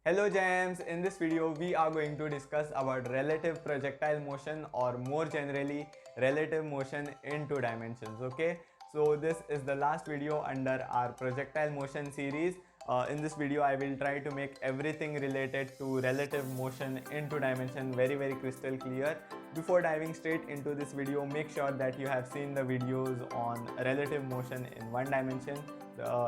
Hello Gems, in this video we are going to discuss about relative projectile motion or more generally relative motion in two dimensions. Okay, so this is the last video under our projectile motion series. In this video I will try to make everything related to relative motion in two dimension very crystal clear. Before diving straight into this video, make sure that you have seen the videos on relative motion in one dimension.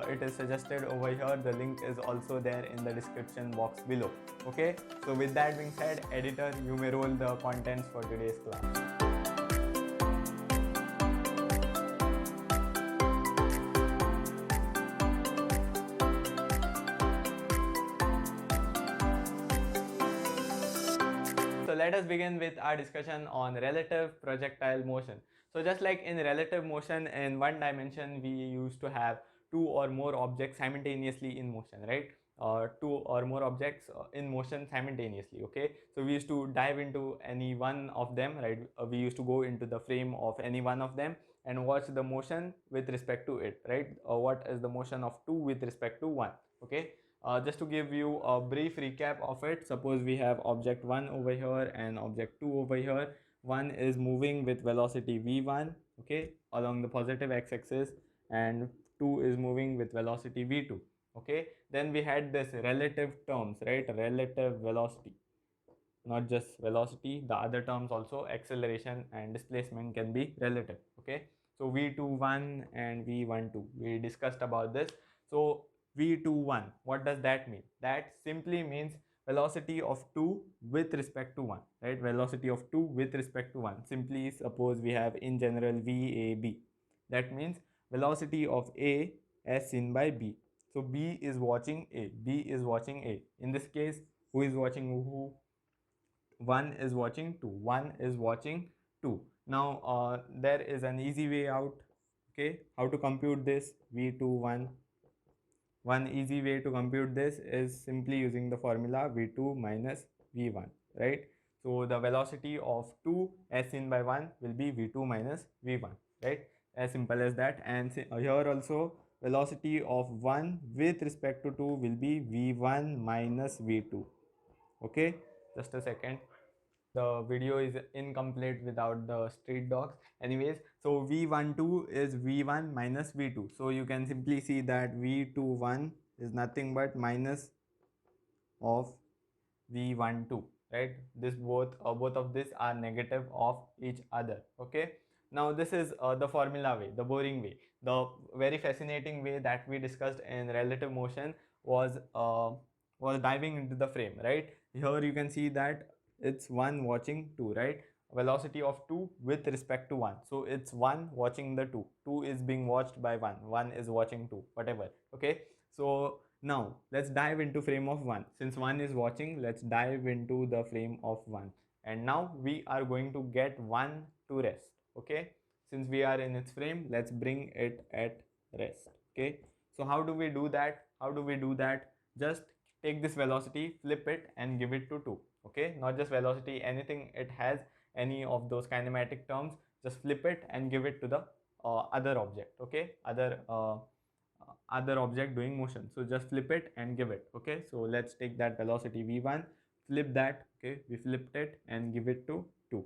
It is suggested over here. The link is also there in the description box below. Okay, so with that being said, editor, you may roll the contents for today's class. So let us begin with our discussion on relative projectile motion. So just like in relative motion in one dimension, we used to have two or more objects simultaneously in motion, right? Two or more objects in motion simultaneously. Okay, so we used to dive into any one of them, right? We used to go into the frame of any one of them and watch the motion with respect to it, right? What is the motion of two with respect to one? Okay, just to give you a brief recap of it, suppose we have object 1 over here and object 2 over here. One is moving with velocity v1, okay, along the positive x-axis, and 2 is moving with velocity v2. Okay, then we had this relative terms, right? Relative velocity, not just velocity, the other terms also, acceleration and displacement can be relative. Okay, so v21 and v12, we discussed about this. So v21, what does that mean? That simply means velocity of 2 with respect to 1, right? Velocity of 2 with respect to 1. Simply suppose we have in general vab, that means velocity of a as seen by b. So b is watching a, b is watching a. In this case, who is watching who? 1 is watching 2, 1 is watching 2. Now there is an easy way out. Okay, how to compute this? v21, one easy way to compute this is simply using the formula v2 minus v1, right? So the velocity of 2 as seen by 1 will be v2 minus v1, right? As simple as that. And here also velocity of 1 with respect to 2 will be v1 minus v2. Okay, just a second, the video is incomplete without the street dogs. Anyways, so v12 is v1 minus v2, so you can simply see that v21 is nothing but minus of v12, right? This both of this are negative of each other. Okay, now this is the formula way, the boring way. The very fascinating way that we discussed in relative motion was diving into the frame, right? Here you can see that it's 1 watching 2, right? Velocity of 2 with respect to 1, so it's 1 watching the 2, 2 is being watched by 1, 1 is watching 2, whatever. Okay, so now let's dive into frame of 1. Since 1 is watching, let's dive into the frame of 1, and now we are going to get 1 to rest. Okay, since we are in its frame, let's bring it at rest. Okay, so how do we do that? Just take this velocity, flip it and give it to 2. Okay, not just velocity, anything it has, any of those kinematic terms, just flip it and give it to the other object. Okay, other object doing motion, so just flip it and give it. Okay, so let's take that velocity v1, flip that. Okay, we flipped it and give it to 2.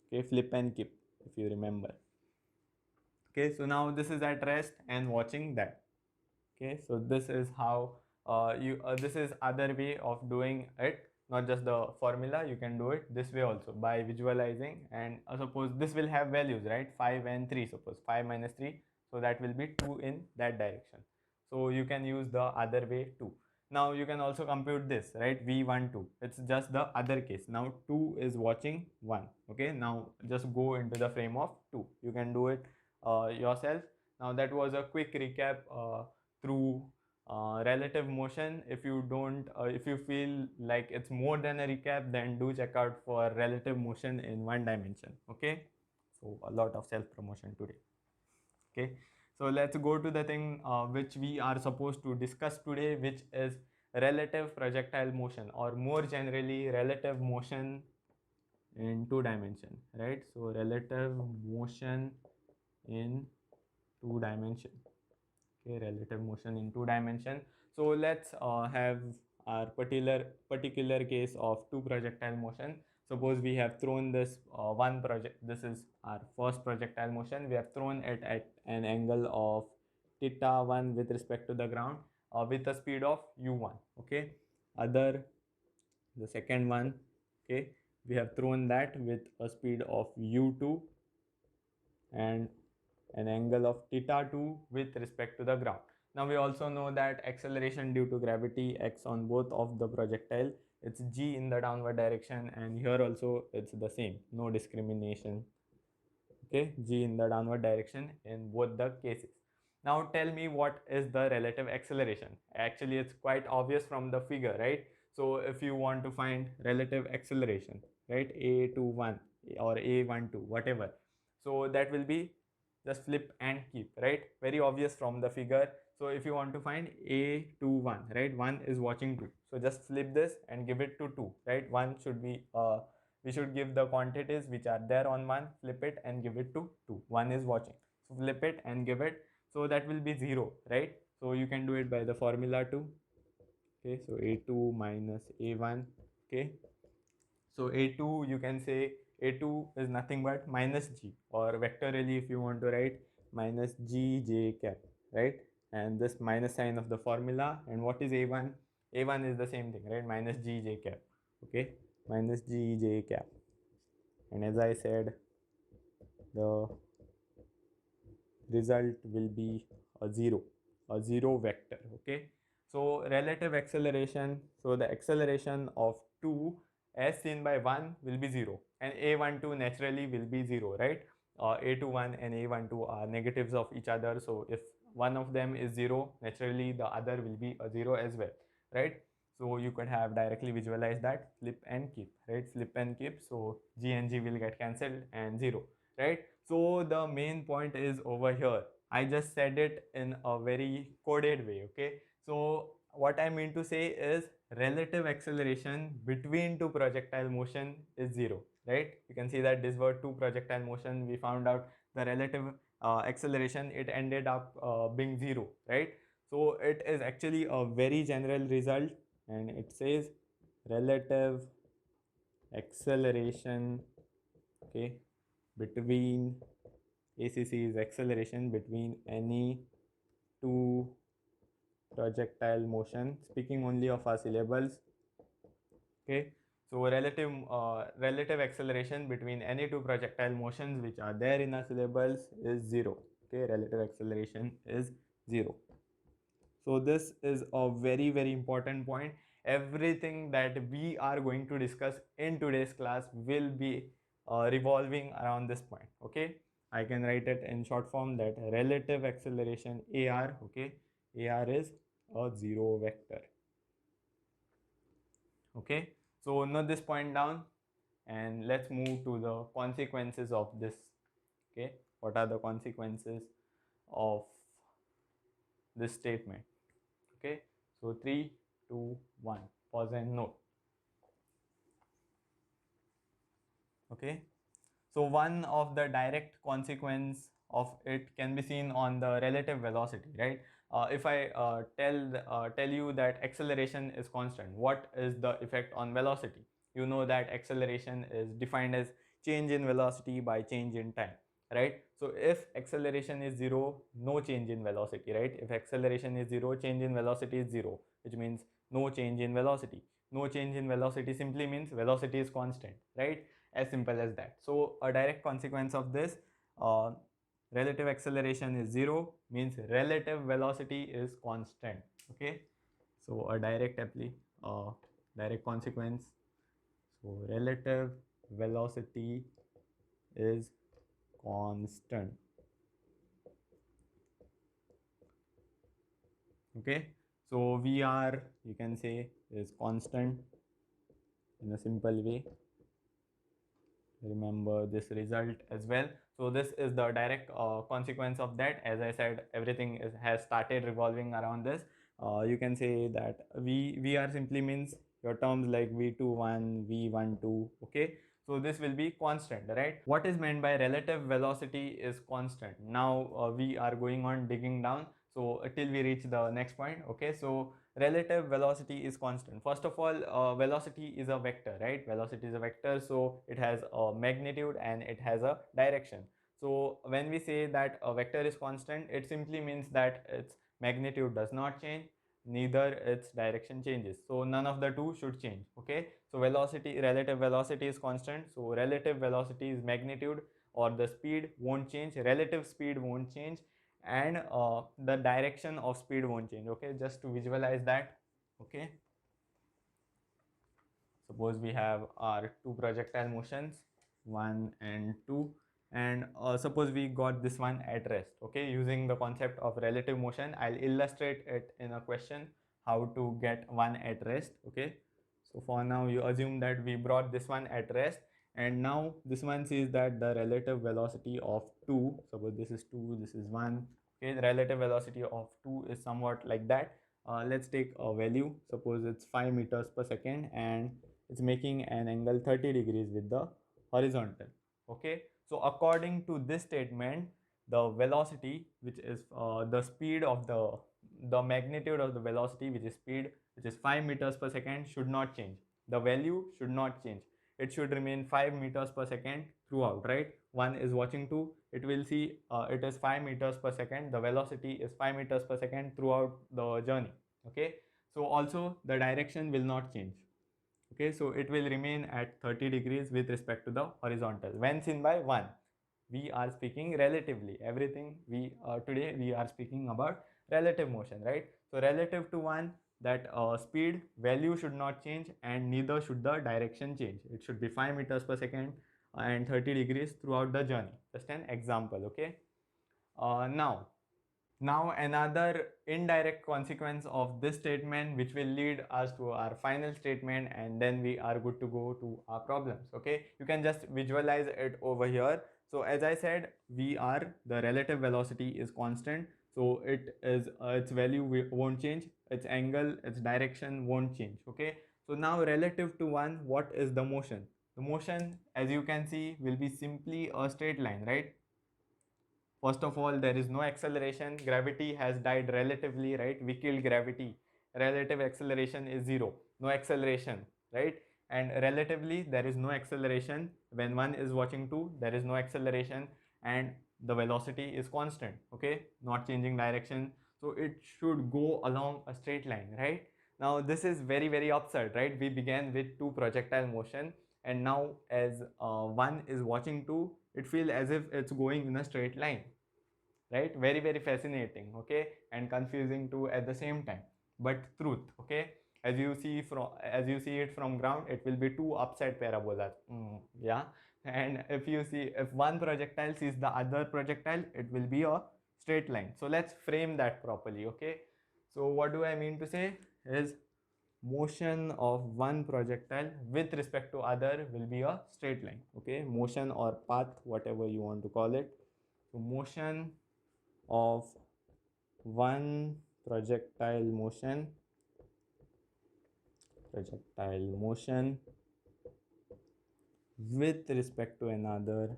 Okay, flip and keep, if you remember. Okay, so now this is at rest and watching that. Okay, so this is how this is other way of doing it, not just the formula. You can do it this way also by visualizing, and suppose this will have values, right? 5 and 3. Suppose 5 minus 3, so that will be 2 in that direction, so you can use the other way too. Now you can also compute this, right? v12, it's just the other case. Now 2 is watching 1. Okay, now just go into the frame of 2. You can do it yourself. Now that was a quick recap through relative motion. If you don't if you feel like it's more than a recap, then do check out for relative motion in one dimension. Okay, so a lot of self promotion today. Okay, so let's go to the thing which we are supposed to discuss today, which is relative projectile motion, or more generally relative motion in two dimension, right? So relative motion in two dimension. Okay, relative motion in two dimension. So let's have our particular case of two projectile motion. Suppose we have thrown this one project, this is our first projectile motion, we have thrown it at an angle of theta 1 with respect to the ground with a speed of u1. Okay, other the second one, okay, we have thrown that with a speed of u2 and an angle of theta 2 with respect to the ground. Now we also know that acceleration due to gravity acts on both of the projectile. It's g in the downward direction, and here also it's the same, no discrimination. Okay, g in the downward direction in both the cases. Now tell me, what is the relative acceleration? Actually, it's quite obvious from the figure, right? So if you want to find relative acceleration, right, a21 or a12, whatever, so that will be just flip and keep, right? Very obvious from the figure. So if you want to find a21, right, 1 is watching 2, so just flip this and give it to 2, right? 1 should be we should give the quantities which are there on 1, flip it and give it to 2. 1 is watching, so flip it and give it, so that will be 0, right? So you can do it by the formula too. Okay, so a2 minus a1. Okay, so a2, you can say a2 is nothing but minus g, or vectorially if you want to write, minus g j cap, right? And this minus sign of the formula. And what is a1? A1 is the same thing, right? Minus g j cap. Okay, minus g j cap. And as I said, the result will be a zero vector. Okay, so relative acceleration, so the acceleration of 2 as seen by 1 will be 0, and a12 naturally will be 0, right? A21 and a12 are negatives of each other, so if one of them is 0, naturally the other will be a 0 as well, right? So you could have directly visualized that, flip and keep, right? Flip and keep, so g and g will get cancelled and 0, right? So the main point is over here. I just said it in a very coded way, okay? So what I mean to say is relative acceleration between two projectile motion is 0, right? You can see that these were two projectile motion. We found out the relative acceleration, it ended up being 0, right? So it is actually a very general result, and it says relative acceleration, okay, between ACC is acceleration between any two projectile motion, speaking only of our syllables. Okay, so relative acceleration between any two projectile motions which are there in our syllables is 0. Okay, relative acceleration is 0. So this is a very important point. Everything that we are going to discuss in today's class will be revolving around this point. Okay, I can write it in short form that relative acceleration AR, okay, AR is a 0 vector. Okay, so note this point down, and let's move to the consequences of this. Okay, what are the consequences of this statement? Okay, so 3, 2, 1, pause and note. Okay, so one of the direct consequence of it can be seen on the relative velocity, right? If I tell you that acceleration is constant, what is the effect on velocity? You know that acceleration is defined as change in velocity by change in time, right? So if acceleration is 0, no change in velocity, right? If acceleration is 0, change in velocity is 0, which means no change in velocity. No change in velocity simply means velocity is constant, right? As simple as that. So a direct consequence of this, relative acceleration is 0 means relative velocity is constant. Okay, so a direct consequence, so relative velocity is constant. Okay, so VR, you can say, is constant in a simple way. Remember this result as well. So this is the direct consequence of that. As I said, everything has started revolving around this. You can say that VR simply means your terms like v21, v12. Okay, so this will be constant, right? What is meant by relative velocity is constant? Now we are going on digging down, so till we reach the next point. Okay, so relative velocity is constant. First of all, velocity is a vector, right? Velocity is a vector, so it has a magnitude and it has a direction. So when we say that a vector is constant, it simply means that its magnitude does not change, neither its direction changes. So none of the two should change. Okay, so velocity, relative velocity is constant, so relative velocity is magnitude, or the speed won't change, relative speed won't change, and the direction of speed won't change. Okay, just to visualize that. Okay, suppose we have our two projectile motions, 1 and 2, and suppose we got this one at rest. Okay, using the concept of relative motion, I'll illustrate it in a question how to get one at rest. Okay, so for now you assume that we brought this one at rest, and now this one says that the relative velocity of 2, suppose this is 2, this is 1. Okay, the relative velocity of 2 is somewhat like that. Let's take a value, suppose it's 5 meters per second, and it's making an angle 30 degrees with the horizontal. Okay, so according to this statement, the velocity, which is the speed of the magnitude of the velocity, which is speed, which is 5 meters per second, should not change. The value should not change. It should remain 5 meters per second throughout, right? One is watching 2, it will see it is 5 meters per second, the velocity is 5 meters per second throughout the journey. Okay, so also the direction will not change. Okay, so it will remain at 30 degrees with respect to the horizontal. When seen by 1, we are speaking relatively. Everything we today we are speaking about relative motion, right? So relative to 1, that speed value should not change, and neither should the direction change. It should be 5 meters per second and 30 degrees throughout the journey. Just an example. Okay, now another indirect consequence of this statement, which will lead us to our final statement, and then we are good to go to our problems. Okay, you can just visualize it over here. So as I said, the relative velocity is constant, so it is its value won't change, its angle, its direction won't change. Okay, so now relative to 1, what is the motion? The motion, as you can see, will be simply a straight line, right? First of all, there is no acceleration. Gravity has died relatively, right? We killed gravity. Relative acceleration is 0. No acceleration, right? And relatively, there is no acceleration. When one is watching 2, there is no acceleration, and the velocity is constant, okay? Not changing direction. So it should go along a straight line, right? Now this is very, very absurd, right? We began with 2 projectile motion, and now as one is watching 2, it feels as if it's going in a straight line, right? Very, very fascinating, okay, and confusing too at the same time, but truth. Okay, as you see it from ground, it will be 2 upside parabolas. Yeah, and if one projectile sees the other projectile, it will be a straight line. So let's frame that properly. Okay, so what do I mean to say is, motion of one projectile with respect to other will be a straight line. Okay, motion or path, whatever you want to call it. So motion of one projectile motion with respect to another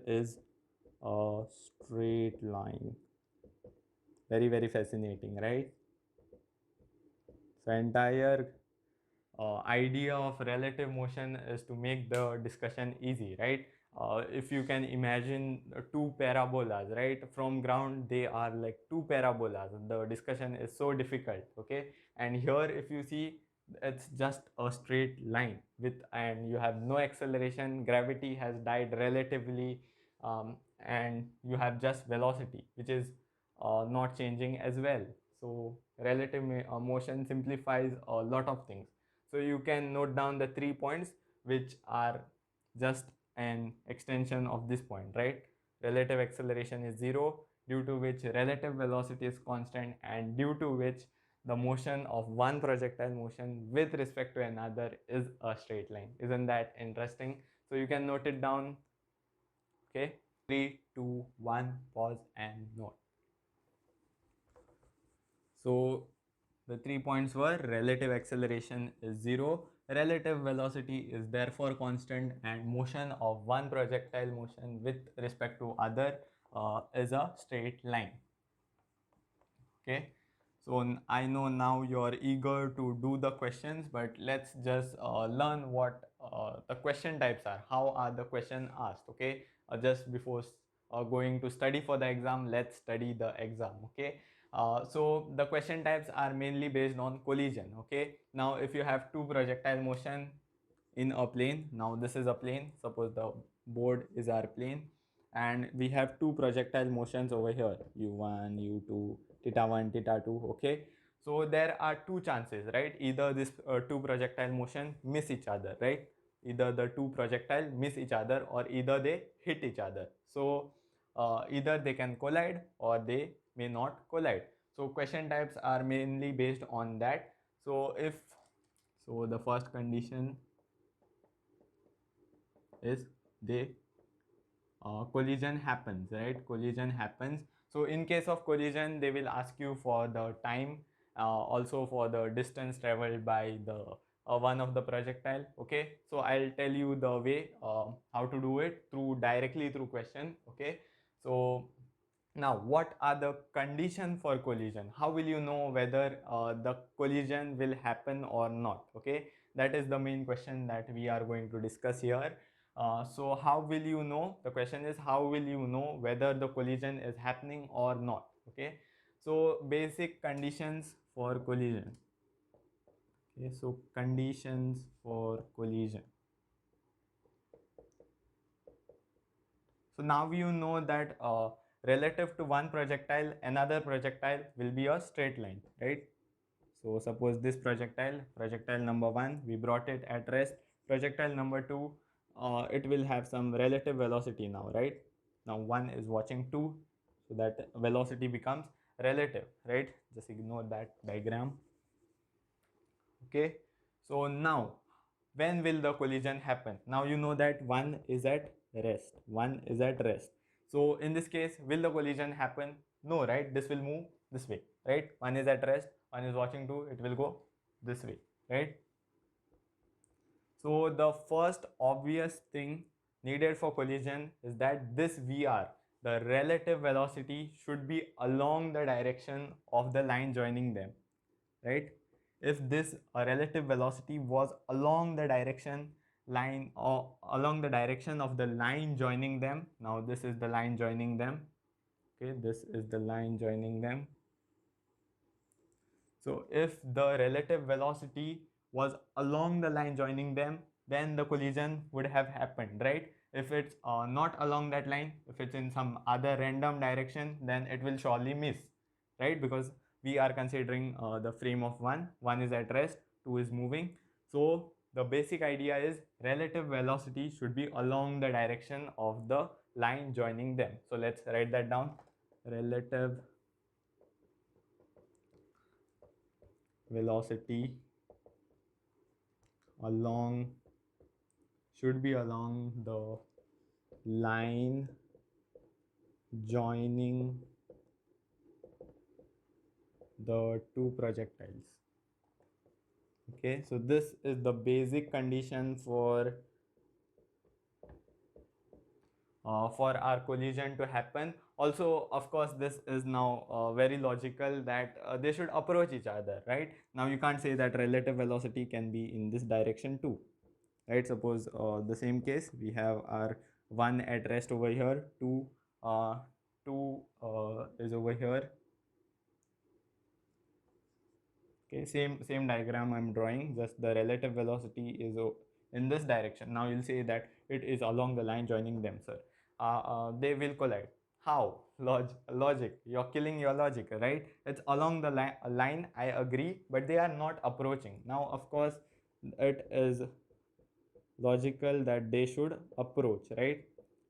is a straight line. Very, very fascinating, right? So entire idea of relative motion is to make the discussion easy, right? If you can imagine 2 parabolas, right, from ground they are like 2 parabolas, the discussion is so difficult. Okay, and here if you see, it's just a straight line and you have no acceleration, gravity has died relatively, and you have just velocity, which is not changing as well. So relative motion simplifies a lot of things. So you can note down the 3 points, which are just an extension of this point, right? Relative acceleration is 0, due to which relative velocity is constant, and due to which the motion of one projectile motion with respect to another is a straight line. Isn't that interesting? So you can note it down. Okay, 3, 2, 1, pause and note. So the 3 points were: relative acceleration is 0, relative velocity is therefore constant, and motion of one projectile motion with respect to other is a straight line. Okay, so I know now you're eager to do the questions, but let's just learn what the question types are. How are the question asked? Okay, just before going to study for the exam, let's study the exam. Okay, so the question types are mainly based on collision. Okay, now if you have two projectile motion in a plane, now this is a plane, suppose the board is our plane, and we have two projectile motions over here, u1 u2, theta 1 theta 2. Okay, so there are two chances, right? Either this two projectile motion miss each other, right? Either the two projectile miss each other, or either they hit each other. So either they can collide or they may not collide. So question types are mainly based on that. So if so the first condition is they collision happens, right? Collision happens. So in case of collision, they will ask you for the time, also for the distance traveled by the one of the projectile. Okay, so I'll tell you the way how to do it through directly through question. Okay, so now what are the condition for collision? How will you know whether the collision will happen or not? Okay, that is the main question that we are going to discuss here. So how will you know? The question is, how will you know whether the collision is happening or not? Okay, so basic conditions for collision. Okay, so conditions for collision. So now you know that relative to one projectile, another projectile will be a straight line, right? So suppose this projectile, projectile number 1, we brought it at rest. Projectile number 2, it will have some relative velocity now, right? Now 1 is watching 2, so that velocity becomes relative, right? Just ignore that diagram. Okay, so now when will the collision happen? Now you know that 1 is at rest, 1 is at rest. So in this case, will the collision happen? No, right? This will move this way, right? 1 is at rest, 1 is watching 2, it will go this way, right? So the first obvious thing needed for collision is that this VR, the relative velocity, should be along the direction of the line joining them, right? If this relative velocity was along the direction line or along the direction of the line joining them, now this is the line joining them. Okay, this is the line joining them. So if the relative velocity was along the line joining them, then the collision would have happened, right? If it's not along that line, if it's in some other random direction, then it will surely miss, right? Because we are considering the frame of 1 is at rest, 2 is moving. So the basic idea is relative velocity should be along the direction of the line joining them. So let's write that down. Relative velocity along should be along the line joining the two projectiles. Okay, so this is the basic condition for our collision to happen. Also, of course, this is now very logical that they should approach each other, right? Now you can't say that relative velocity can be in this direction too, right? Suppose the same case, we have our 1 at rest over here, 2 is over here. Okay, same diagram I'm drawing, just the relative velocity is in this direction. Now you'll say that it is along the line joining them, sir. They will collide. How? Logic. You're killing your logic, right? It's along the line, I agree, but they are not approaching. Now, of course, it is logical that they should approach, right?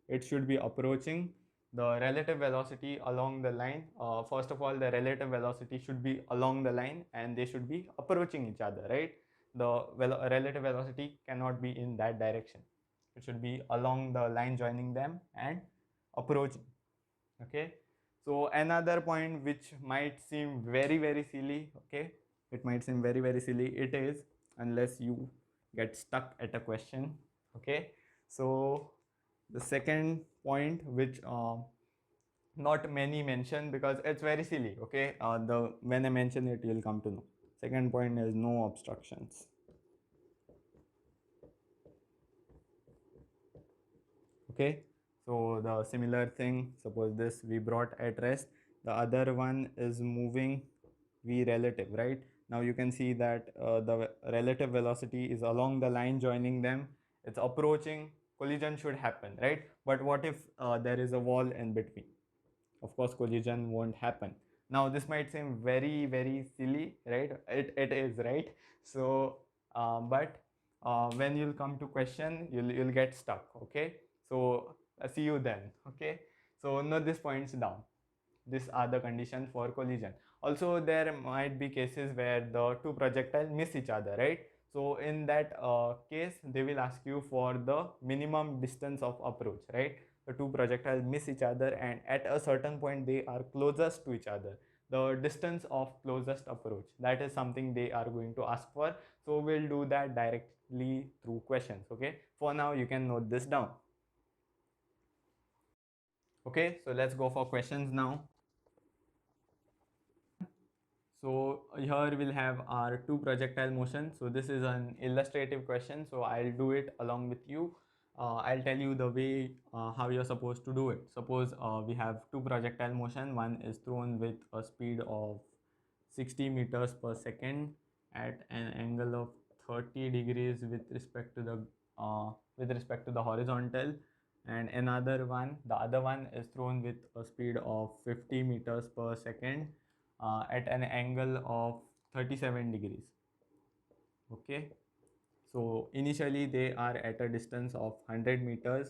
It should be approaching. The relative velocity along the line, first of all, the relative velocity should be along the line and they should be approaching each other, right? The relative velocity cannot be in that direction. It should be along the line joining them and approaching. Okay, so another point which might seem very silly, okay, it might seem very silly, it is, unless you get stuck at a question. Okay, so the second point which not many mention because it's very silly. Okay, the when I mention it, you'll come to know. Second point is no obstructions. Okay, so the similar thing, suppose this we brought at rest, the other one is moving v relative, right? Now you can see that the relative velocity is along the line joining them, it's approaching, collision should happen, right? But what if there is a wall in between? Of course collision won't happen. Now this might seem very silly, right? It is, right? So but when you'll come to question, you'll get stuck. Okay, so see you then. Okay, so note these points down. These are the conditions for collision. Also there might be cases where the two projectiles miss each other, right? So in that case they will ask you for the minimum distance of approach, right? The two projectiles miss each other and at a certain point they are closest to each other, the distance of closest approach, that is something they are going to ask for. So we'll do that directly through questions. Okay, for now you can note this down. Okay, so let's go for questions now. So here we'll have our two projectile motion. So this is an illustrative question, so I'll do it along with you. I'll tell you the way how you're supposed to do it. Suppose we have two projectile motion. One is thrown with a speed of 60 meters per second at an angle of 30 degrees with respect to the horizontal, and the other one is thrown with a speed of 50 meters per second at an angle of 37 degrees. Okay, so initially they are at a distance of 100 meters.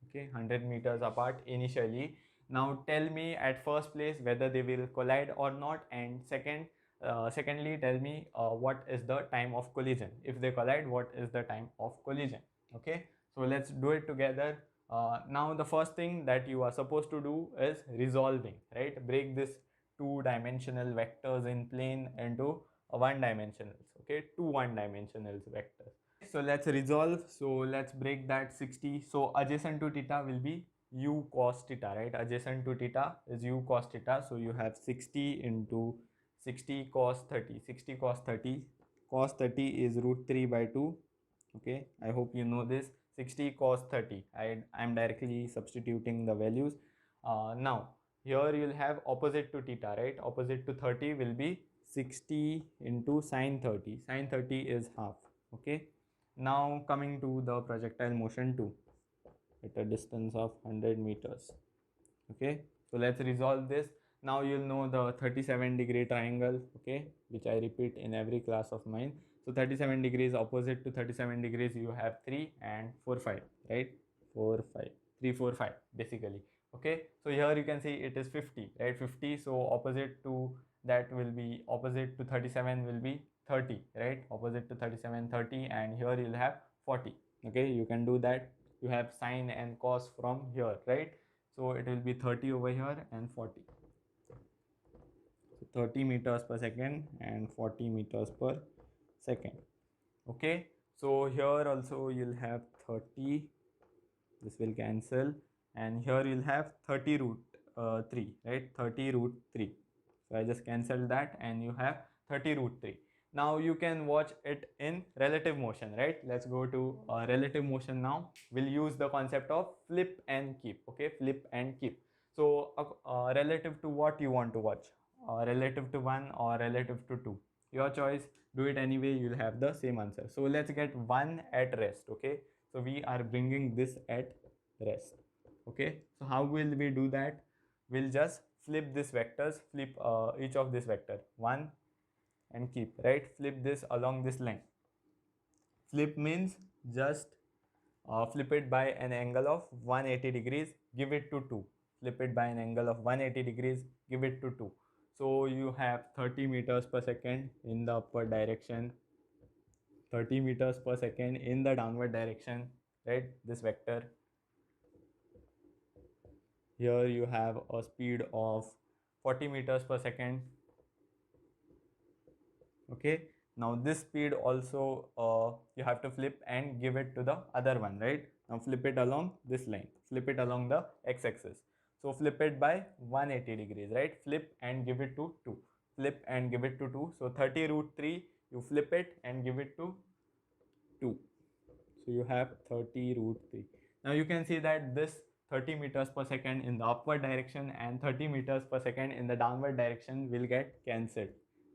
Okay, 100 meters apart initially. Now tell me at first place whether they will collide or not, and secondly tell me what is the time of collision. If they collide, what is the time of collision? Okay, so let's do it together. Now the first thing that you are supposed to do is resolving, right? Break this two-dimensional vectors in plane into one-dimensionals. Okay, two one-dimensional vectors. So let's resolve. So let's break that 60. So adjacent to theta will be u cos theta, right? Adjacent to theta is u cos theta. So you have 60 into 60 cos 30. 60 cos 30. Cos 30 is root 3 by 2. Okay, I hope you know this. 60 cos 30. I'm directly substituting the values. Now here you'll have opposite to theta, right? Opposite to 30 will be 60 into sine 30. Sine 30 is half. Okay, now coming to the projectile motion 2 at a distance of 100 meters. Okay, so let's resolve this. Now you'll know the 37-degree triangle, okay, which I repeat in every class of mine. So 37 degrees, opposite to 37 degrees you have 3 and 4 5, right? 4 5, 3 4 5 basically. Okay, so here you can see it is 50, right? 50. So opposite to that will be, opposite to 37 will be 30, right? Opposite to 37 30, and here you'll have 40. Okay, you can do that. You have sine and cos from here, right? So it will be 30 over here and 40. So 30 meters per second and 40 meters per second. Okay, so here also you'll have 30, this will cancel, and here you'll have 30 root 3, right? 30 root 3. So I just cancelled that and you have 30 root 3. Now you can watch it in relative motion, right? Let's go to relative motion now. We'll use the concept of flip and keep. Okay, flip and keep. So relative to what you want to watch, relative to 1 or relative to 2, your choice. Do it anyway, you'll have the same answer. So let's get 1 at rest. Okay, so we are bringing this at rest. Okay, so how will we do that? We'll just flip these vectors, flip each of this vector 1 and keep, right? Flip this along this line. Flip means just flip it by an angle of 180 degrees, give it to 2. Flip it by an angle of 180 degrees, give it to 2. So you have 30 meters per second in the upward direction, 30 meters per second in the downward direction, right? This vector. Here you have a speed of 40 meters per second. Okay, now this speed also you have to flip and give it to the other one, right? Now flip it along this line, flip it along the x-axis. So flip it by 180 degrees, right? Flip and give it to 2. Flip and give it to 2. So 30 root 3, you flip it and give it to 2. So you have 30 root 3. Now you can see that this 30 meters per second in the upward direction and 30 meters per second in the downward direction will get cancelled,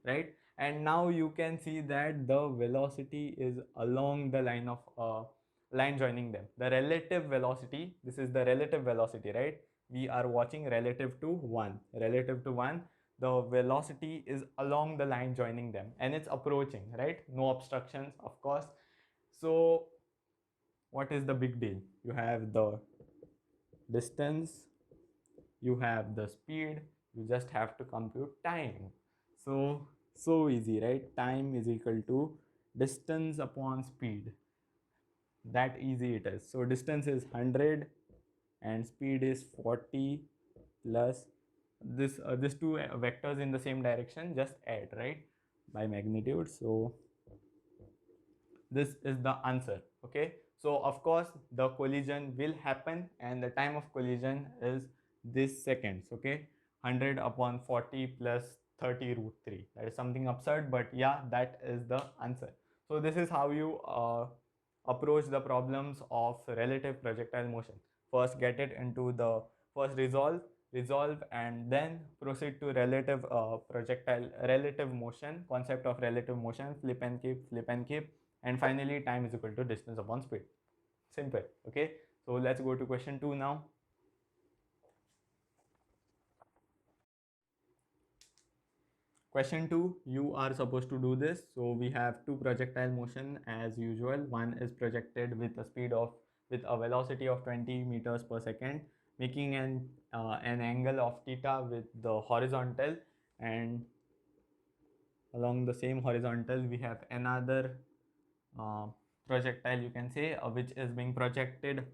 right? And now you can see that the velocity is along the line of line joining them. The relative velocity, this is the relative velocity, right? We are watching relative to 1. Relative to 1, the velocity is along the line joining them and it's approaching, right? No obstructions, of course. So what is the big deal? You have the distance, you have the speed, you just have to compute time. So easy, right? Time is equal to distance upon speed. That easy it is. So distance is 100 and speed is 40 plus this two vectors in the same direction, just add, right, by magnitude. So this is the answer. Okay, so of course the collision will happen and the time of collision is this seconds. Okay, 100 upon 40 plus 30 root 3, that is something absurd, but yeah, that is the answer. So this is how you approach the problems of relative projectile motion. First get it into the first resolve and then proceed to relative relative motion, concept of relative motion, flip and keep, and finally time is equal to distance upon speed. Simple. Okay, so let's go to question 2 now. Question 2, you are supposed to do this. So we have two projectile motion as usual. One is projected with a speed of with a velocity of 20 meters per second, making an angle of theta with the horizontal, and along the same horizontal we have another uh, projectile, you can say, which is being projected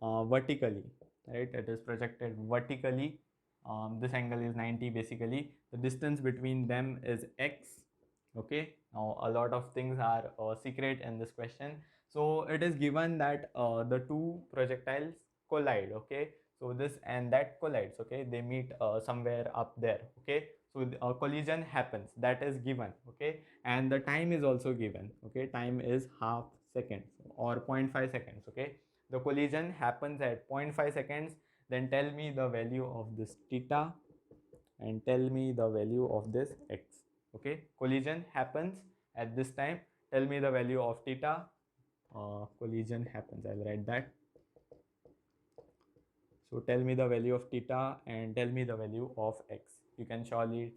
vertically, right? It is projected vertically. This angle is 90 basically. The distance between them is x. Okay, now a lot of things are secret in this question. So it is given that the two projectiles collide. Okay, so this and that collides. Okay, they meet somewhere up there. Okay, so a collision happens, that is given. Okay, and the time is also given. Okay, time is half seconds or 0.5 seconds. Okay, the collision happens at 0.5 seconds. Then tell me the value of this theta and tell me the value of this x. Okay, collision happens at this time. Tell me the value of theta. Collision happens, I'll write that. So tell me the value of theta and tell me the value of x. You can surely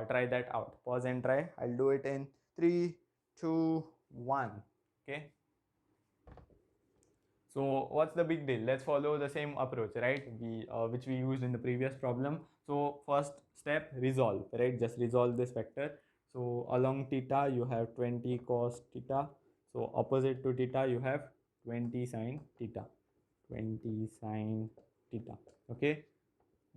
try that out. Pause and try. I'll do it in 3, 2, 1. Okay. So what's the big deal? Let's follow the same approach, right? Which we used in the previous problem. So first step, resolve, right? Just resolve this vector. So along theta you have 20 cos theta. So opposite to theta you have 20 sin theta. 20 sin theta. Okay,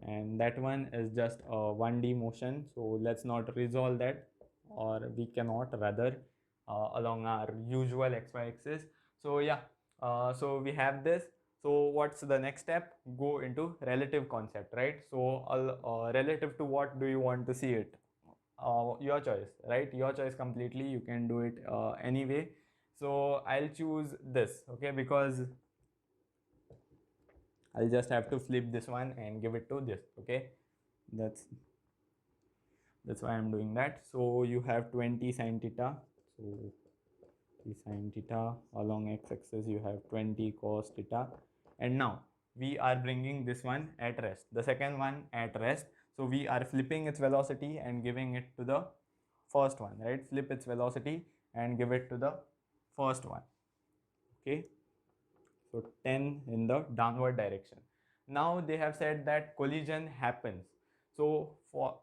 and that one is just a 1D motion. So let's not resolve that, or we cannot rather, along our usual xy axis. So yeah, so we have this. So what's the next step? Go into relative concept, right? So relative to what do you want to see it? Your choice, right? Your choice completely. You can do it anyway. So I'll choose this. Okay, because I'll just have to flip this one and give it to this. Okay, that's why I'm doing that. So you have 20 sin theta. So the sin theta, along x-axis you have 20 cos theta, and now we are bringing this one at rest, the second one at rest. So we are flipping its velocity and giving it to the first one, right? Flip its velocity and give it to the first one. Okay, so 10 in the downward direction. Now they have said that collision happens. So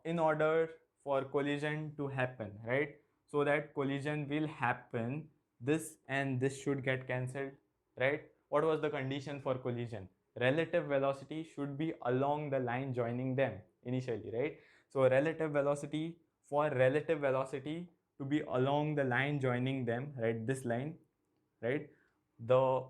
in order for collision to happen, right, so that collision will happen, this and this should get cancelled, right? What was the condition for collision? Relative velocity should be along the line joining them initially, right? So relative velocity, for relative velocity to be along the line joining them, right, this line, right, the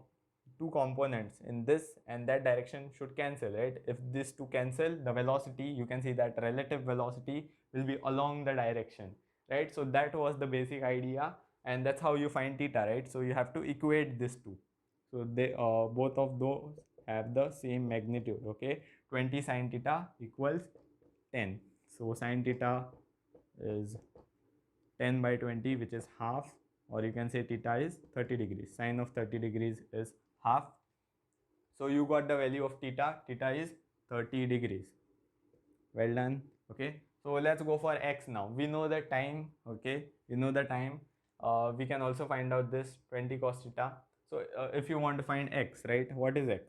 two components in this and that direction should cancel, right? If these two cancel, the velocity, you can see that relative velocity will be along the direction, right? So that was the basic idea, and that's how you find theta, right? So you have to equate these two. So they both of those have the same magnitude, okay? 20 sine theta equals 10. So sine theta is 10 by 20, which is half, or you can say theta is 30 degrees. Sine of 30 degrees is half. So you got the value of theta. Theta is 30 degrees. Well done. Okay. So let's go for x now. We know the time. Okay. We know the time. We can also find out this 20 cos theta. So if you want to find x, right? What is x?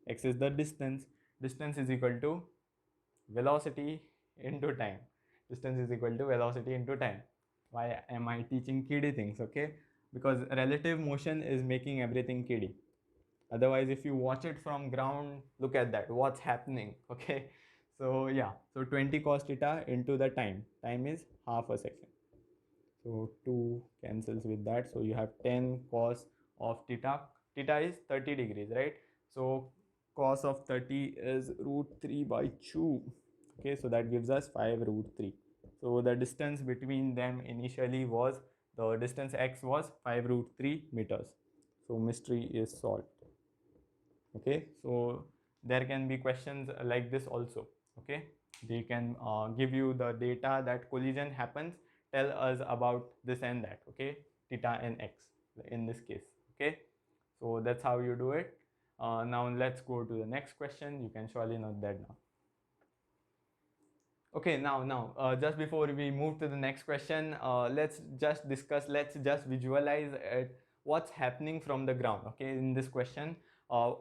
X is the distance. Distance is equal to velocity into time. Distance is equal to velocity into time. Why am I teaching kiddie things? Okay, because relative motion is making everything kiddie. Otherwise, if you watch it from ground, look at that, what's happening. Okay, so yeah, so 20 cos theta into the time. Time is half a second. So 2 cancels with that. So you have 10 cos of theta. Theta is 30 degrees, right? So cos of 30 is root 3 by 2. Okay, so that gives us 5 root 3. So the distance between them initially was, the distance x was 5 root 3 meters. So mystery is solved. Okay, so there can be questions like this also. Okay, they can give you the data that collision happens, tell us about this and that. Okay, theta and x in this case. Okay, so that's how you do it. Now let's go to the next question. You can surely note that now. Okay, now just before we move to the next question, let's just discuss, let's just visualize it, what's happening from the ground. Okay, in this question,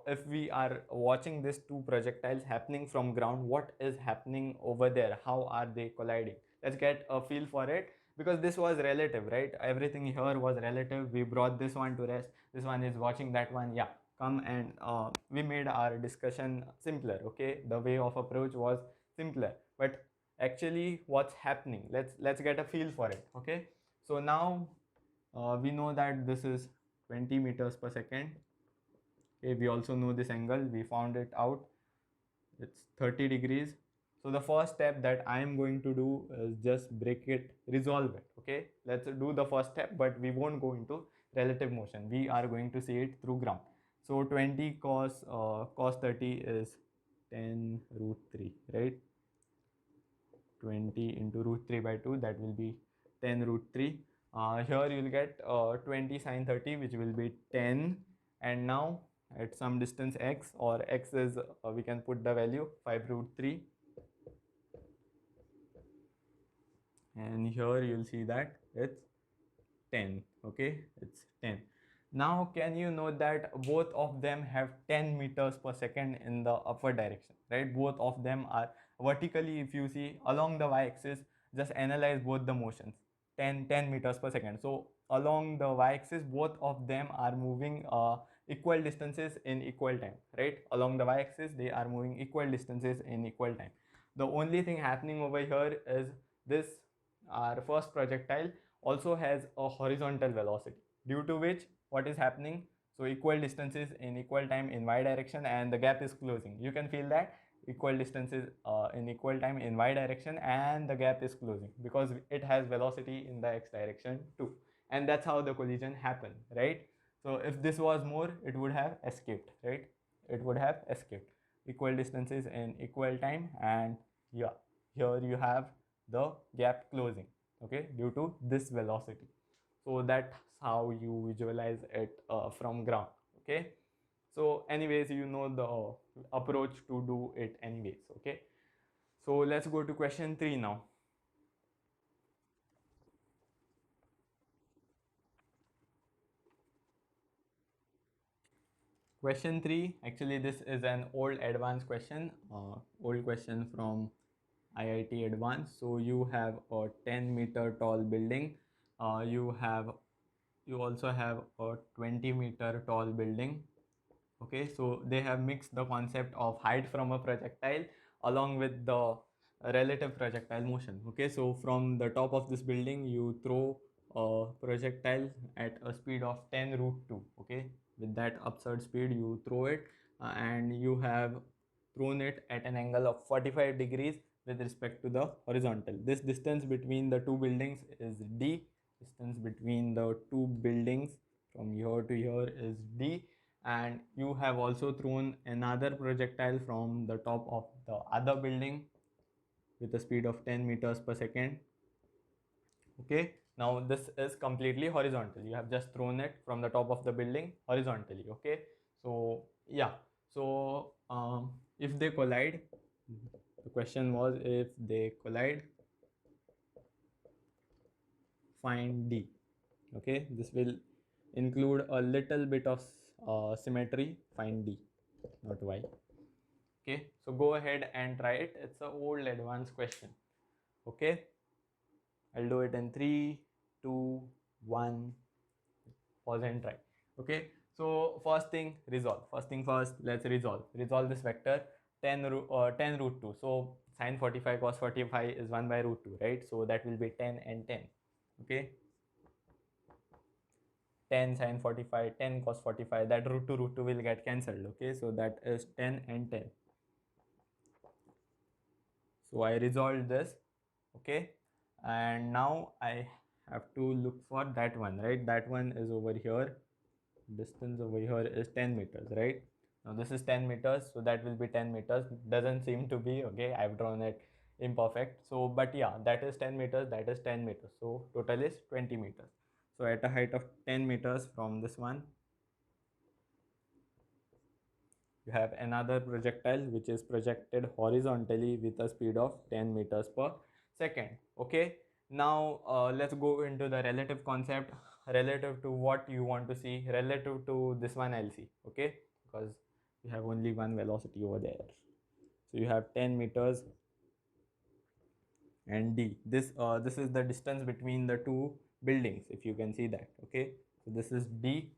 if we are watching these two projectiles happening from ground, what is happening over there? How are they colliding? Let's get a feel for it, because this was relative, right? Everything here was relative. We brought this one to rest, this one is watching that one. Yeah, come, and we made our discussion simpler. Okay, the way of approach was simpler, but actually what's happening, let's get a feel for it. Okay, so now we know that this is 20 meters per second. Okay, we also know this angle, we found it out, it's 30 degrees. So the first step that I am going to do is just break it, resolve it. Okay, let's do the first step, but we won't go into relative motion, we are going to see it through ground. So 20 cos 30 is 10 root 3, right? 20 into root 3 by 2, that will be 10 root 3. Here you will get 20 sine 30, which will be 10. And now at some distance x, or x is, we can put the value 5 root 3. And here you will see that it's 10. Okay, it's 10. Now can you note that both of them have 10 meters per second in the upward direction, right? Both of them are vertically, if you see along the y-axis, just analyze both the motions, 10 meters per second. So along the y-axis, both of them are moving equal distances in equal time, right? Along the y-axis, they are moving equal distances in equal time. The only thing happening over here is this, our first projectile also has a horizontal velocity, due to which what is happening, so equal distances in equal time in y direction, and the gap is closing. You can feel that equal distances in equal time in y direction, and the gap is closing because it has velocity in the x direction too, and that's how the collision happened, right? So if this was more, it would have escaped, right? It would have escaped. Equal distances in equal time, and yeah, here you have the gap closing, okay, due to this velocity. So that's how you visualize it from ground. Okay, so anyways, you know the approach to do it anyways. Okay, so let's go to question 3 now. Question 3, actually this is an old advanced question, old question from IIT Advanced. So you have a 10-meter tall building, you also have a 20-meter tall building. Okay, so they have mixed the concept of height from a projectile along with the relative projectile motion. Okay, so from the top of this building you throw a projectile at a speed of 10 root 2. Okay, with that absurd speed you throw it, and you have thrown it at an angle of 45 degrees with respect to the horizontal. This distance between the two buildings is d. Distance between the two buildings from here to here is d, and you have also thrown another projectile from the top of the other building with a speed of 10 meters per second. Okay, now this is completely horizontal. You have just thrown it from the top of the building horizontally. Okay, so yeah, so if they collide, the question was if they collide, find d. Okay, this will include a little bit of symmetry. Find d, not y. Okay, so go ahead and try it. It's an old advanced question. Okay, I'll do it in 3, 2, 1. Pause and try. Okay, so first thing, resolve. First thing first, let's resolve this vector 10 root 2. So sine 45 cos 45 is 1 by root 2, right? So that will be 10 and 10. Okay, 10 sine 45, 10 cos 45, that root 2 will get cancelled. Okay, so that is 10 and 10. So I resolved this. Okay, and now I have to look for that one, right? That one is over here. Distance over here is 10 meters, right? Now this is 10 meters, so that will be 10 meters. Doesn't seem to be, okay, I've drawn it imperfect. So but yeah, that is 10 meters, that is 10 meters, so total is 20 meters. So at a height of 10 meters from this one, you have another projectile which is projected horizontally with a speed of 10 meters per second. Okay, now let's go into the relative concept. Relative to what you want to see? Relative to this one I'll see. Okay, because you have only one velocity over there. So you have 10 meters and d. This is the distance between the two buildings, if you can see that. Okay, so this is d.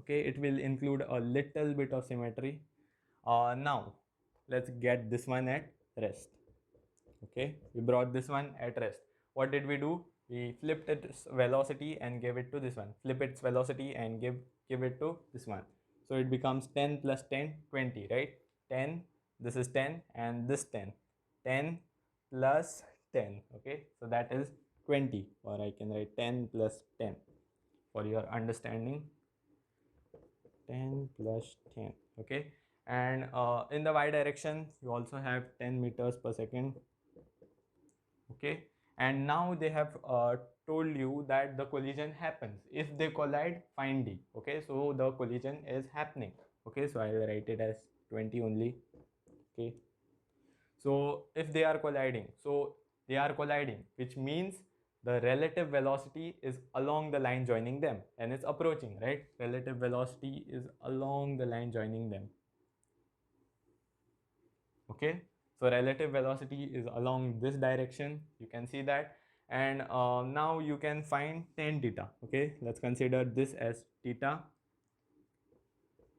Okay, it will include a little bit of symmetry. Now let's get this one at rest. Okay, we brought this one at rest. What did we do? We flipped its velocity and gave it to this one. Flip its velocity and give it to this one. So it becomes 10 plus 10, 20, right? 10, this is 10 and this 10. 10 plus 10. Okay, so that is 20, or I can write 10 plus 10 for your understanding. 10 plus 10. Okay, and in the y direction you also have 10 meters per second. Okay, and now they have told you that the collision happens. If they collide, find d. Okay, so the collision is happening. Okay, so I'll write it as 20 only. Okay, so if they are colliding, which means the relative velocity is along the line joining them and it's approaching, right? Relative velocity is along the line joining them. Okay, so relative velocity is along this direction, you can see that. And now you can find tan theta. Okay, let's consider this as theta.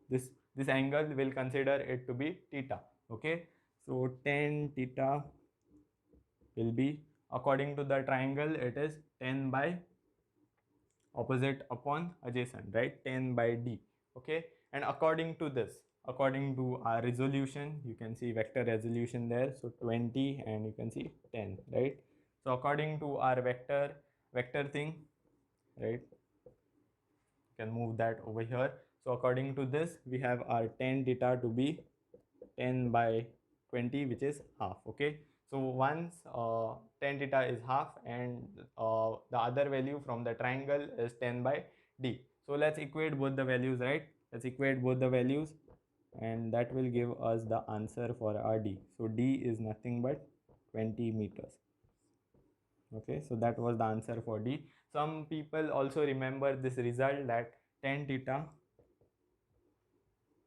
This angle will consider it to be theta. Okay, so tan theta will be, according to the triangle, it is 10 by opposite upon adjacent, right? 10 by d. Okay, and according to this, according to our resolution, you can see vector resolution there, so 20 and you can see 10, right? So according to our vector thing, right, you can move that over here. So according to this, we have our tan theta to be 10 by 20, which is half. Okay, so once tan theta is half and the other value from the triangle is 10 by d. So let's equate both the values, right? Let's equate both the values, and that will give us the answer for our d. So d is nothing but 20 meters. Okay, so that was the answer for d. Some people also remember this result, that tan theta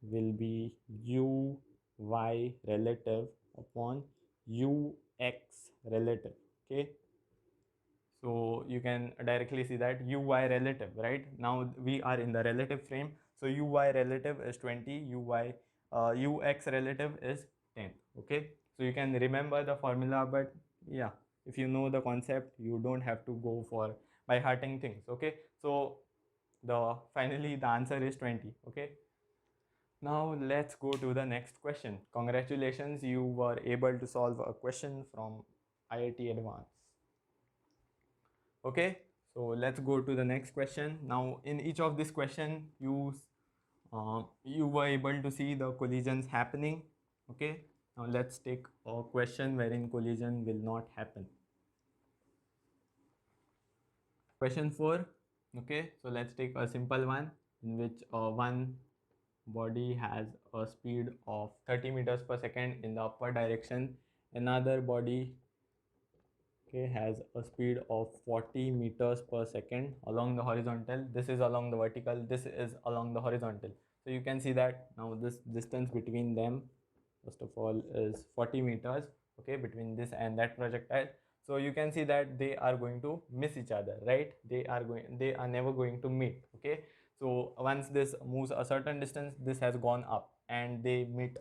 will be uy relative upon ux relative. Okay, so you can directly see that uy relative, right? Now we are in the relative frame, so uy relative is 20, ux relative is 10. Okay, so you can remember the formula, but yeah, if you know the concept, you don't have to go for by hearting things. Okay, so finally the answer is 20. Okay, now let's go to the next question. Congratulations, you were able to solve a question from IIT Advanced. Okay, so let's go to the next question. Now in each of this question you were able to see the collisions happening. Okay, now let's take a question wherein collision will not happen. Question 4. Okay, so let's take a simple one in which one body has a speed of 30 meters per second in the upward direction. Another body, okay, has a speed of 40 meters per second along the horizontal. This is along the vertical, this is along the horizontal. So you can see that now this distance between them first of all is 40 meters, okay, between this and that projectile. So you can see that they are going to miss each other, right? They are never going to meet. Okay, so once this moves a certain distance, this has gone up and they miss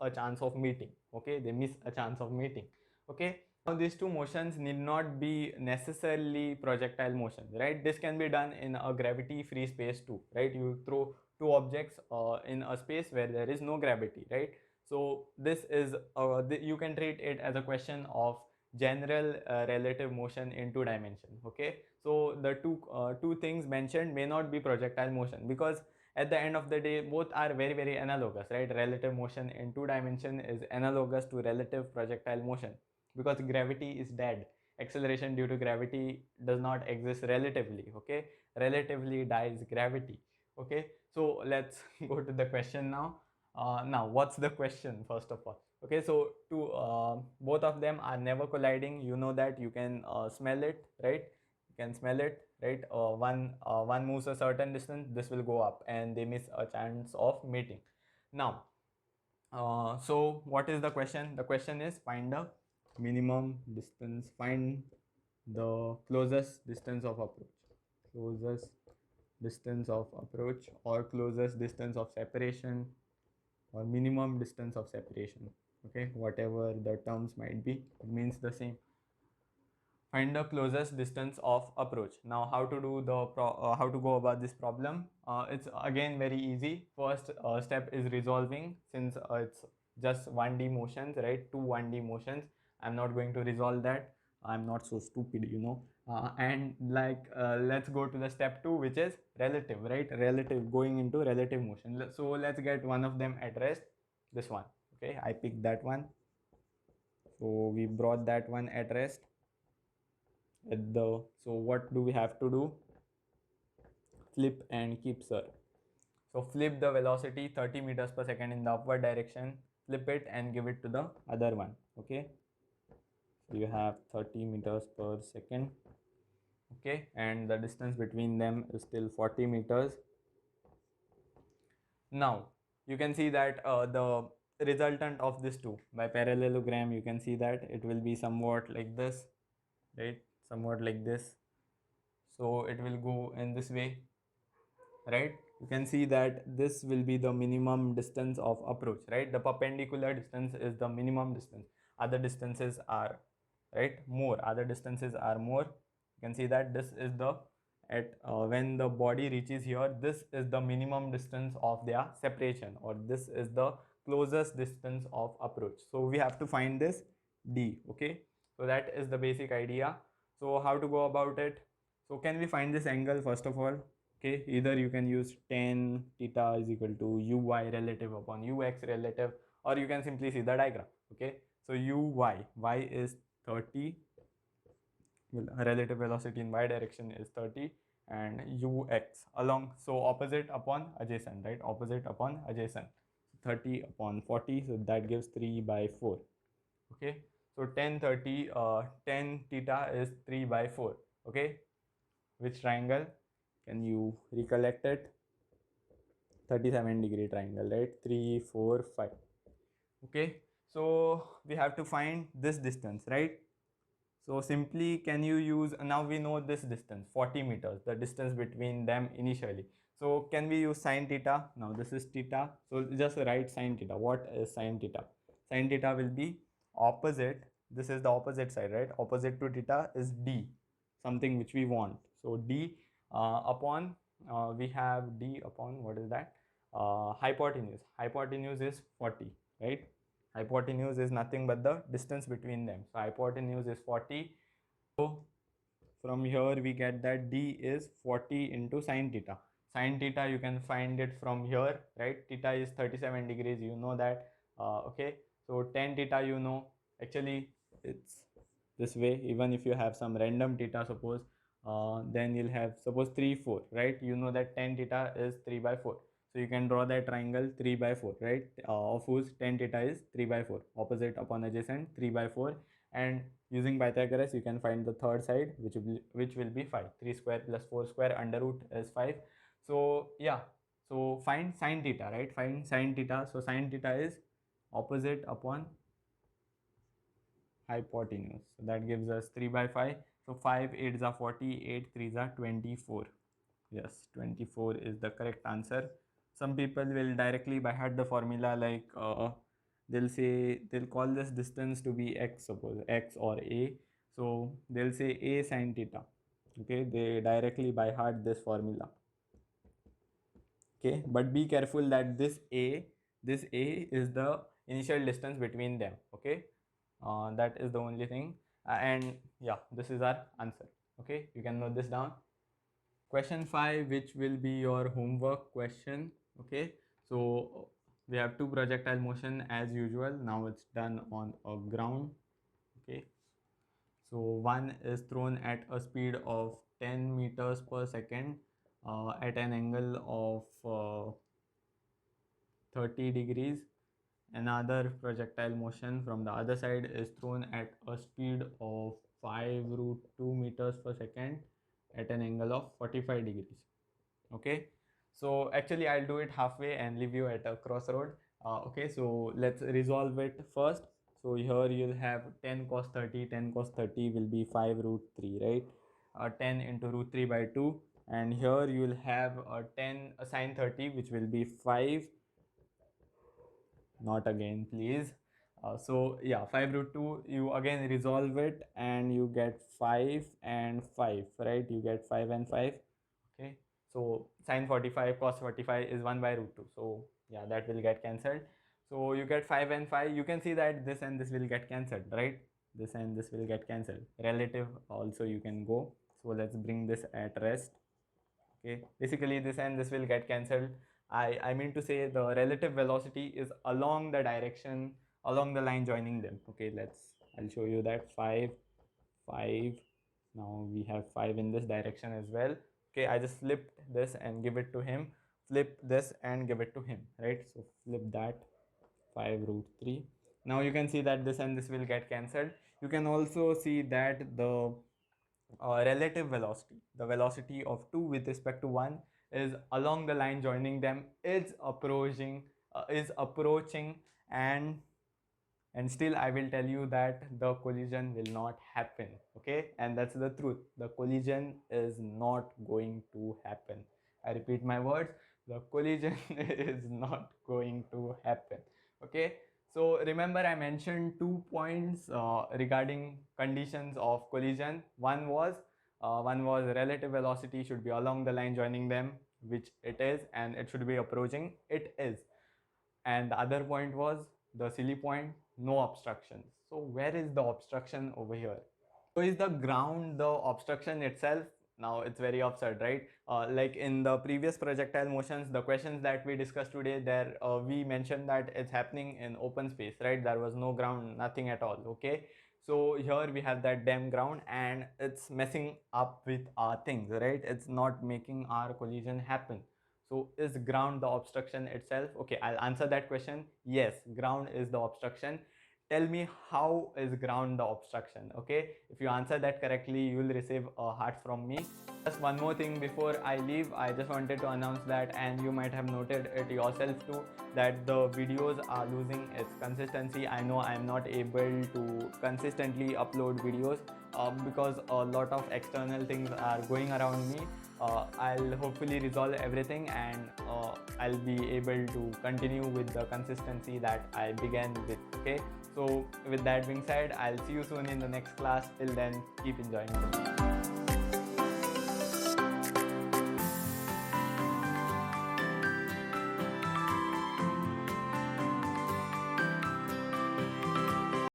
a chance of meeting. Okay, they miss a chance of meeting. Okay, now these two motions need not be necessarily projectile motions, right? This can be done in a gravity free space too, right? You throw two objects in a space where there is no gravity, right? So this is you can treat it as a question of general relative motion in two dimension. Okay, so the two things mentioned may not be projectile motion, because at the end of the day both are very analogous, right? Relative motion in two dimension is analogous to relative projectile motion, because gravity is dead. Acceleration due to gravity does not exist relatively. Okay, relatively dies gravity. Okay, so let's go to the question now. Now what's the question first of all? Okay, so both of them are never colliding. You know that, you can smell it, right? You can smell it, right? One moves a certain distance, this will go up and they miss a chance of meeting. Now so what is the question? The question is find the minimum distance, find the closest distance of approach, closest distance of approach, or closest distance of separation, or minimum distance of separation. Okay, whatever the terms might be, it means the same. Find the closest distance of approach. Now how to do how to go about this problem? It's again very easy. First step is resolving, since it's just 1D motions, right? Two 1D motions. I'm not going to resolve that. I'm not so stupid, you know. And let's go to the step 2, which is relative, right? Relative, going into relative motion. So let's get one of them at rest. This one. Okay, I picked that one. So we brought that one at rest. So what do we have to do? Flip and keep, sir. So flip the velocity 30 meters per second in the upward direction, flip it and give it to the other one. Okay, so you have 30 meters per second. Okay, and the distance between them is still 40 meters. Now you can see that the resultant of this two, by parallelogram, you can see that it will be somewhat like this, right? Somewhat like this. So it will go in this way, right? You can see that this will be the minimum distance of approach, right? The perpendicular distance is the minimum distance. Other distances are, right, more. Other distances are more. You can see that this is the when the body reaches here, this is the minimum distance of their separation, or this is the closest distance of approach. So we have to find this D. Okay, so that is the basic idea. So how to go about it? So can we find this angle first of all? Okay, either you can use tan theta is equal to uy relative upon ux relative, or you can simply see the diagram. Okay, so y is 30, relative velocity in y direction is 30, and ux along, so opposite upon adjacent, right? Opposite upon adjacent, 30 upon 40, so that gives 3 by 4. Okay, so tan theta is 3 by 4. Okay, which triangle? Can you recollect it? 37-degree triangle, right? 3, 4, 5. Okay, so we have to find this distance, right? So simply, can you use, now we know this distance 40 meters, the distance between them initially. So can we use sine theta? Now this is theta, so just write sine theta. What is sine theta? Sine theta will be opposite, this is the opposite side, right? Opposite to theta is d, something which we want. So d upon we have d upon, what is that, hypotenuse. Hypotenuse is 40, right? Hypotenuse is nothing but the distance between them. So hypotenuse is 40. So from here we get that d is 40 into sine theta. Sine theta you can find it from here, right? Theta is 37 degrees, you know that. Okay, so tan theta, you know, actually it's this way. Even if you have some random theta, suppose, then you'll have, suppose, 3 4, right? You know that tan theta is 3 by 4. So you can draw that triangle 3 by 4, right? Of whose tan theta is 3 by 4, opposite upon adjacent 3 by 4. And using Pythagoras you can find the third side, which will be 5. 3 square plus 4 square under root is 5. So yeah, so find sine theta, right? Find sine theta. So sine theta is opposite upon hypotenuse. So that gives us 3 by 5. So 5 8s are 40, 8 3s are 24. Yes, 24 is the correct answer. Some people will directly by heart the formula, like they'll call this distance to be x, suppose x or a. So they'll say a sine theta. Okay, they directly by heart this formula. Okay, but be careful that this a is the initial distance between them. Okay, that is the only thing. And yeah, this is our answer. Okay, you can note this down. Question 5, which will be your homework question. Okay, so we have two projectile motion as usual. Now it's done on a ground. Okay, so one is thrown at a speed of 10 meters per second at an angle of 30 degrees. Another projectile motion from the other side is thrown at a speed of 5 root 2 meters per second at an angle of 45 degrees. Okay, so actually I'll do it halfway and leave you at a crossroad. Okay, so let's resolve it first. So here you'll have 10 cos 30. 10 cos 30 will be 5 root 3, right? 10 into root 3 by 2. And here you'll have 10 sine 30, which will be 5. Not again, please. So yeah, 5 root 2, you again resolve it and you get 5 and 5, right? You get 5 and 5. Okay, so sine 45 cos 45 is 1 by root 2. So yeah, that will get cancelled. So you get 5 and 5. You can see that this and this will get cancelled, right? This and this will get cancelled. Relative also you can go. So let's bring this at rest. Okay, basically this and this will get cancelled. I mean to say the relative velocity is along the direction, along the line joining them. Okay, I'll show you that. 5 5. Now we have 5 in this direction as well. Okay, I just flipped this and give it to him, flip this and give it to him, right? So flip that, 5 root 3. Now you can see that this and this will get cancelled. You can also see that the relative velocity, the velocity of 2 with respect to 1, is along the line joining them, is approaching, and still I will tell you that the collision will not happen. Okay, and that's the truth. The collision is not going to happen. I repeat my words, the collision is not going to happen. Okay, so remember I mentioned 2 points regarding conditions of collision. One was relative velocity should be along the line joining them, which it is, and it should be approaching, it is. And the other point was the silly point, no obstructions. So where is the obstruction over here? So is the ground the obstruction itself? Now it's very absurd, right? Like in the previous projectile motions, the questions that we discussed today, there we mentioned that it's happening in open space, right? There was no ground, nothing at all. Okay, so here we have that damn ground and it's messing up with our things, right? It's not making our collision happen. So is ground the obstruction itself? Okay, I'll answer that question. Yes, ground is the obstruction. Tell me, how is ground the obstruction? Okay, if you answer that correctly, you will receive a heart from me. Just one more thing before I leave, I just wanted to announce that, and you might have noted it yourself too, that the videos are losing its consistency. I know I'm not able to consistently upload videos because a lot of external things are going around me. I'll hopefully resolve everything and I'll be able to continue with the consistency that I began with. Okay, so with that being said, I'll see you soon in the next class. Till then, keep enjoying it.